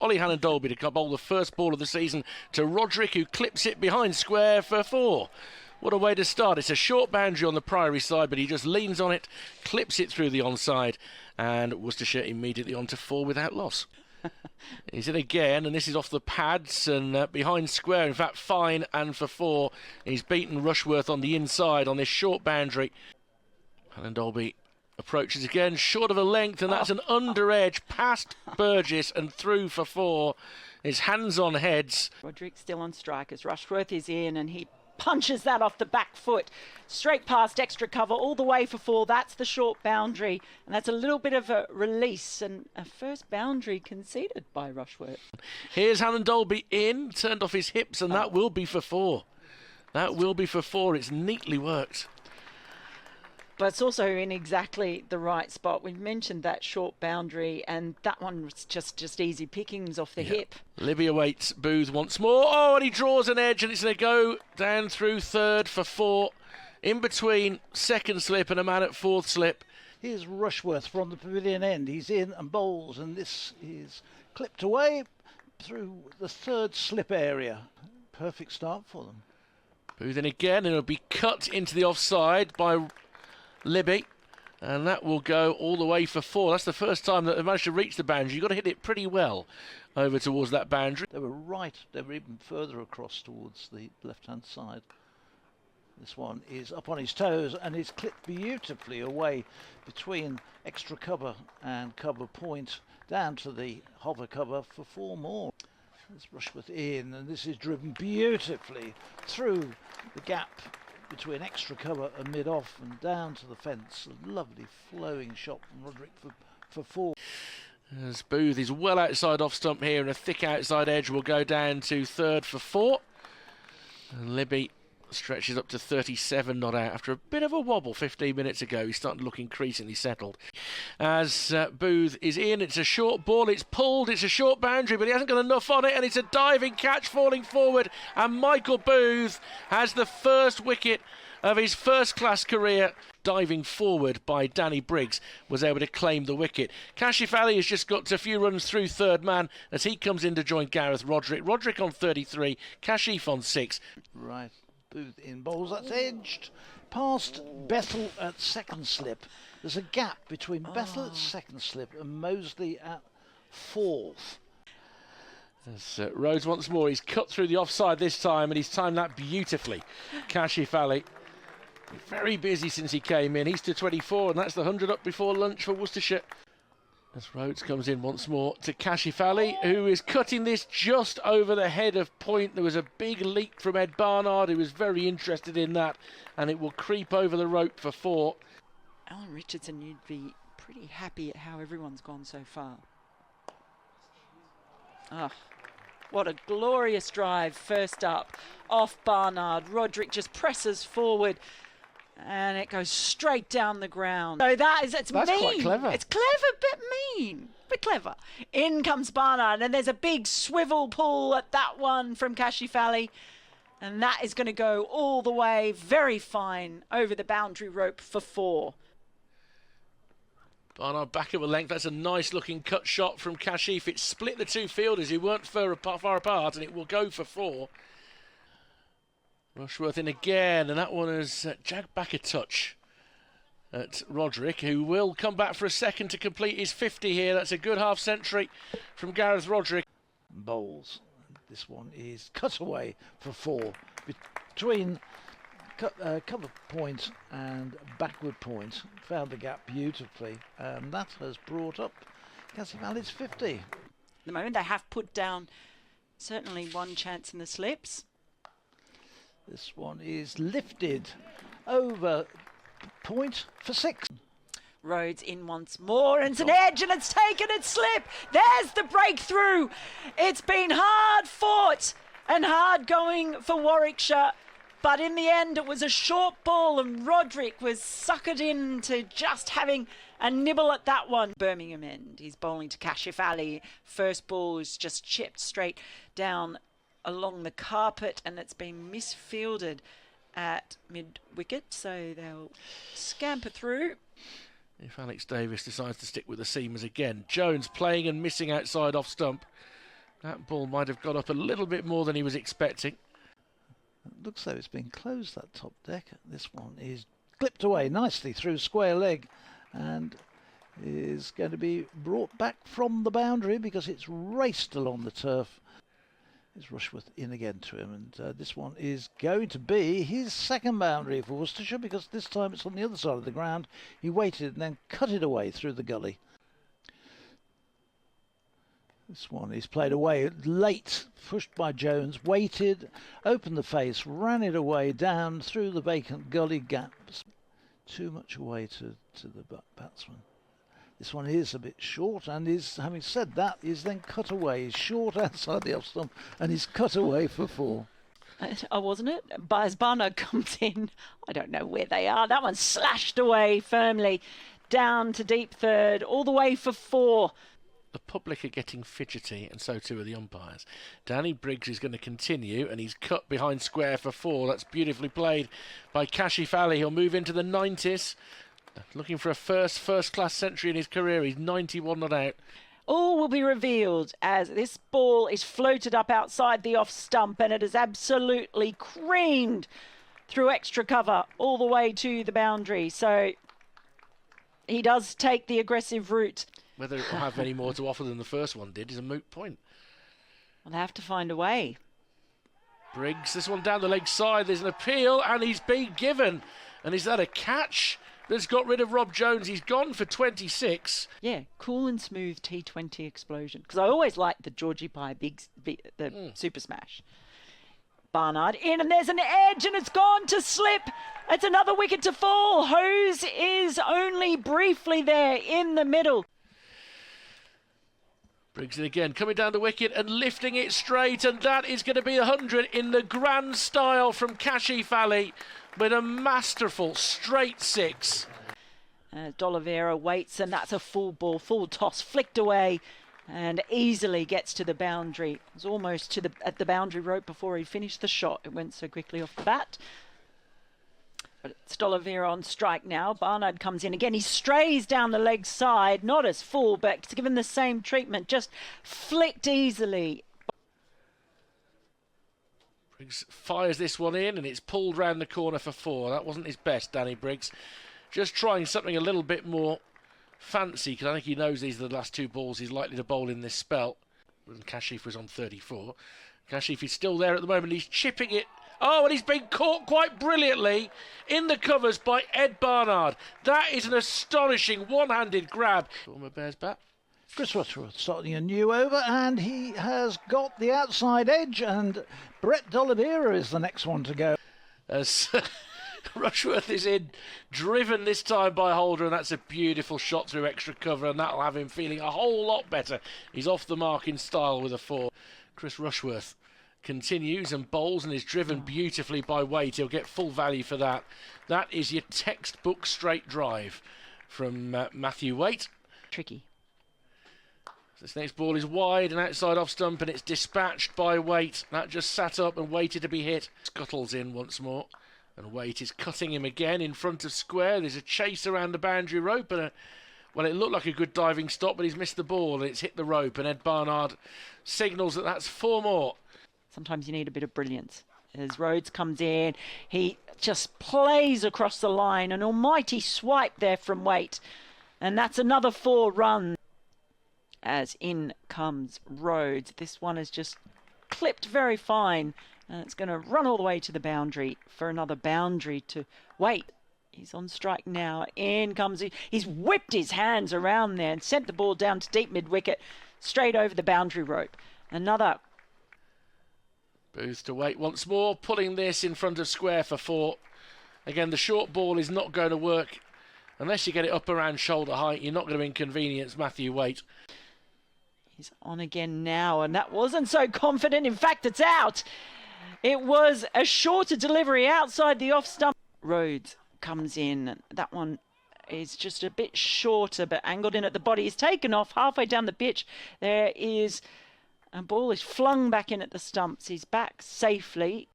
Ollie Hannon-Dolby to bowl the first ball of the season to Rodri, who clips it behind square for 4. What a way to start. It's a short boundary on the Priory side, but he just leans on it, clips it through the onside, and Worcestershire immediately on to 4 without loss. He's in again, and this is off the pads and behind square. In fact, fine and for 4. He's beaten Rushworth on the inside on this short boundary. Hannon-Dolby approaches again, short of a length, and that's an under edge past Burgess and through for 4. His hands on heads. Rodri still on strike as Rushworth is in, and he punches that off the back foot, straight past extra cover, all the way for 4. That's the short boundary, and that's a little bit of a release, and a first boundary conceded by Rushworth. Here's Hannon-Dolby in, turned off his hips, and that will be for 4. That will be for 4. It's neatly worked. But it's also in exactly the right spot. We've mentioned that short boundary, and that one was just easy pickings off the hip. Libby awaits Booth once more. Oh, and he draws an edge, and it's going to go down through 3rd for 4. In between 2nd slip and a man at 4th slip. Here's Rushworth from the pavilion end. He's in and bowls, and this is clipped away through the 3rd slip area. Perfect start for them. Booth in again, and it'll be cut into the offside by Libby, and that will go all the way for 4. That's the first time that they've managed to reach the boundary. You've got to hit it pretty well over towards that boundary. They were even further across towards the left-hand side. This one is up on his toes, and it's clipped beautifully away between extra cover and cover point down to the hover cover for 4 more. There's Rushworth in, and this is driven beautifully through the gap between extra cover and mid-off and down to the fence. A lovely flowing shot from Rodri for 4. As Booth is well outside off stump here, and a thick outside edge will go down to 3rd for 4. And Libby stretches up to 37 not out after a bit of a wobble 15 minutes ago. He's starting to look increasingly settled. As Booth is in, it's a short ball, it's pulled, it's a short boundary, but he hasn't got enough on it, and it's a diving catch falling forward, and Michael Booth has the first wicket of his first-class career. Diving forward by Danny Briggs was able to claim the wicket. Cashif Ali has just got a few runs through 3rd man as he comes in to join Gareth Roderick. Roderick on 33, Cashif on 6. Right. Booth in bowls, that's edged past Bethel at 2nd slip. There's a gap between Bethel at 2nd slip and Moseley at 4th. As Rhodes once more, he's cut through the offside this time, and he's timed that beautifully. Cashif Ali, very busy since he came in. He's to 24, and that's the 100 up before lunch for Worcestershire. As Rhodes comes in once more to Cashif Ali, who is cutting this just over the head of point. There was a big leap from Ed Barnard, who was very interested in that, and it will creep over the rope for 4. Alan Richardson, you'd be pretty happy at how everyone's gone so far. What a glorious drive first up off Barnard. Roderick just presses forward, and it goes straight down the ground. So that's mean. Quite clever. It's clever, but mean. But clever. In comes Barnard, and there's a big swivel pull at that one from Cashif Ali. And that is going to go all the way, very fine, over the boundary rope for 4. Barnard back at a length. That's a nice looking cut shot from Cashif. It split the 2 fielders who weren't far apart, and it will go for 4. Rushworth in again, and that one has jagged back a touch at Roderick, who will come back for a second to complete his 50 here. That's a good half-century from Gareth Roderick. Bowls. This one is cut away for 4 between cover point and backward point. Found the gap beautifully, and that has brought up Cashif Ali's 50. At the moment, they have put down certainly one chance in the slips. This one is lifted over point for 6. Rhodes in once more, and it's an edge, and it's taken its slip. There's the breakthrough. It's been hard fought and hard going for Warwickshire, but in the end it was a short ball, and Roderick was suckered into just having a nibble at that one. Birmingham end, he's bowling to Cashif Ali. First ball is just chipped straight down along the carpet, and it's been misfielded at mid-wicket, so they'll scamper through. If Alex Davis decides to stick with the seamers again. Jones playing and missing outside off stump. That ball might have got up a little bit more than he was expecting. It looks though it's been closed, that top deck. This one is clipped away nicely through square leg and is going to be brought back from the boundary because it's raced along the turf. It's Rushworth in again to him, and this one is going to be his second boundary for Worcestershire because this time it's on the other side of the ground. He waited and then cut it away through the gully. This one is played away late, pushed by Jones, waited, opened the face, ran it away down through the vacant gully gaps. Too much away to the batsman. This one is a bit short and is, having said that, is then cut away. He's short outside the off stump and is cut away for 4. Oh, wasn't it? But as Barnard comes in, I don't know where they are. That one slashed away firmly down to deep third, all the way for 4. The public are getting fidgety, and so too are the umpires. Danny Briggs is going to continue, and he's cut behind square for 4. That's beautifully played by Cashif Ali. He'll move into the 90s. Looking for a first-class century in his career. He's 91 not out. All will be revealed as this ball is floated up outside the off stump, and it is absolutely creamed through extra cover all the way to the boundary. So he does take the aggressive route. Whether it will have any more to offer than the first one did is a moot point. Well, they have to find a way. Briggs, this one down the leg side. There's an appeal, and he's been given. And is that a catch that's got rid of Rob Jones? He's gone for 26. Yeah, cool and smooth T20 explosion. Because I always liked the Georgie Pie Super Smash. Barnard in, and there's an edge, and it's gone to slip. It's another wicket to fall. Hose is only briefly there in the middle. Briggs in again, coming down the wicket and lifting it straight, and that is going to be 100 in the grand style from Cashif Ali with a masterful straight 6. D'Oliveira waits, and that's a full ball, full toss, flicked away and easily gets to the boundary. It was almost at the boundary rope before he finished the shot. It went so quickly off the bat. But it's D'Oliveira on strike now. Barnard comes in again. He strays down the leg side, not as full, but given the same treatment, just flicked easily. Briggs fires this one in, and it's pulled round the corner for 4. That wasn't his best, Danny Briggs. Just trying something a little bit more fancy, because I think he knows these are the last 2 balls he's likely to bowl in this spell. And Cashif was on 34. Cashif is still there at the moment. He's chipping it. Oh, and he's been caught quite brilliantly in the covers by Ed Barnard. That is an astonishing one-handed grab. Former Bears bat. Chris Rushworth starting a new over, and he has got the outside edge, and Brett D'Oliveira is the next one to go. As Rushworth is in, driven this time by Holder, and that's a beautiful shot through extra cover, and that'll have him feeling a whole lot better. He's off the mark in style with a 4. Chris Rushworth continues and bowls and is driven beautifully by Waite. He'll get full value for that. That is your textbook straight drive from Matthew Waite. Tricky. This next ball is wide and outside off stump, and it's dispatched by Waite. That just sat up and waited to be hit. Scuttles in once more, and Waite is cutting him again in front of square. There's a chase around the boundary rope, and well, it looked like a good diving stop, but he's missed the ball and it's hit the rope, and Ed Barnard signals that that's 4 more. Sometimes you need a bit of brilliance. As Rhodes comes in, he just plays across the line, an almighty swipe there from Waite, and that's another 4 runs. As in comes Rhodes. This one is just clipped very fine, and it's going to run all the way to the boundary for another boundary to Waite. He's on strike now. In comes he. He's whipped his hands around there and sent the ball down to deep mid-wicket, straight over the boundary rope. Another. Booth to Waite once more, pulling this in front of square for 4. Again, the short ball is not going to work. Unless you get it up around shoulder height, you're not going to inconvenience Matthew Waite. He's on again now, and that wasn't so confident. In fact, it's out. It was a shorter delivery outside the off stump. Rhodes comes in. That one is just a bit shorter, but angled in at the body. He's taken off halfway down the pitch. There is a ball is flung back in at the stumps. He's back safely.